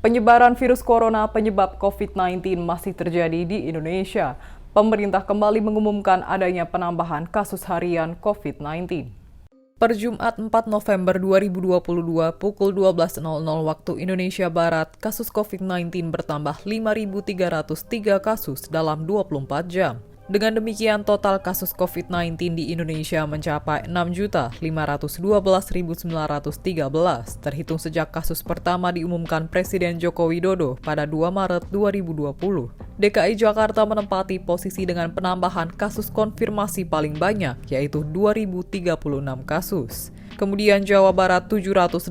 Penyebaran virus corona penyebab COVID-19 masih terjadi di Indonesia. Pemerintah kembali mengumumkan adanya penambahan kasus harian COVID-19. Per Jumat 4 November 2022 pukul 12.00 waktu Indonesia Barat, kasus COVID-19 bertambah 5.303 kasus dalam 24 jam. Dengan demikian, total kasus COVID-19 di Indonesia mencapai 6.512.913 terhitung sejak kasus pertama diumumkan Presiden Joko Widodo pada 2 Maret 2020. DKI Jakarta menempati posisi dengan penambahan kasus konfirmasi paling banyak, yaitu 2.036 kasus. Kemudian Jawa Barat 718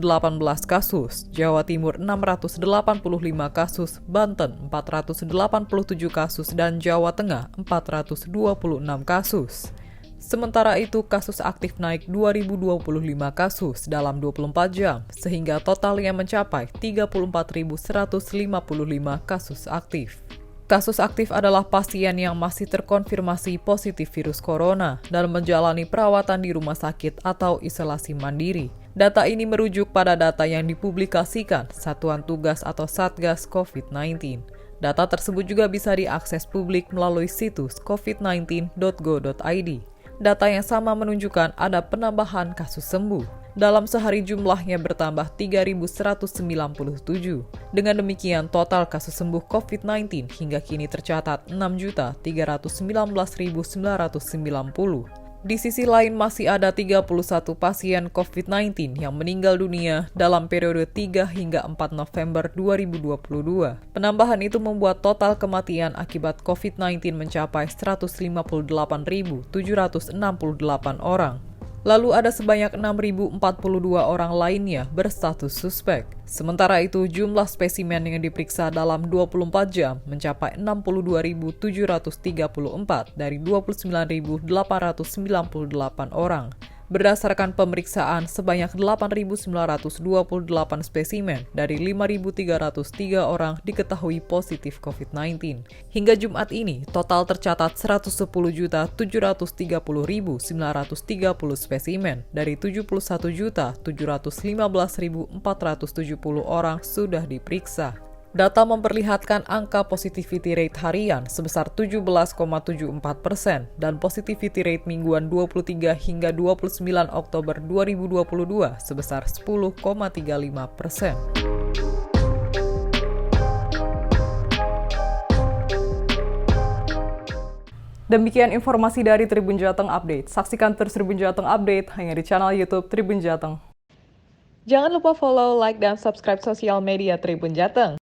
kasus, Jawa Timur 685 kasus, Banten 487 kasus, dan Jawa Tengah 426 kasus. Sementara itu, kasus aktif naik 2.025 kasus dalam 24 jam, sehingga totalnya mencapai 34.155 kasus aktif. Kasus aktif adalah pasien yang masih terkonfirmasi positif virus corona dan menjalani perawatan di rumah sakit atau isolasi mandiri. Data ini merujuk pada data yang dipublikasikan Satuan Tugas atau Satgas COVID-19. Data tersebut juga bisa diakses publik melalui situs covid19.go.id. Data yang sama menunjukkan ada penambahan kasus sembuh. Dalam sehari jumlahnya bertambah 3.197. Dengan demikian, total kasus sembuh COVID-19 hingga kini tercatat 6.319.990. Di sisi lain, masih ada 31 pasien COVID-19 yang meninggal dunia dalam periode 3 hingga 4 November 2022. Penambahan itu membuat total kematian akibat COVID-19 mencapai 158.768 orang. Lalu ada sebanyak 6.042 orang lainnya berstatus suspek. Sementara itu, jumlah spesimen yang diperiksa dalam 24 jam mencapai 62.734 dari 29.898 orang. Berdasarkan pemeriksaan, sebanyak 8.928 spesimen dari 5.303 orang diketahui positif COVID-19. Hingga Jumat ini, total tercatat 110.730.930 spesimen dari 71.715.470 orang sudah diperiksa. Data memperlihatkan angka positivity rate harian sebesar 17,74% dan positivity rate mingguan 23 hingga 29 Oktober 2022 sebesar 10,35%. Demikian informasi dari Tribun Jateng Update. Saksikan terus Tribun Jateng Update hanya di channel YouTube Tribun Jateng. Jangan lupa follow, like, dan subscribe sosial media Tribun Jateng.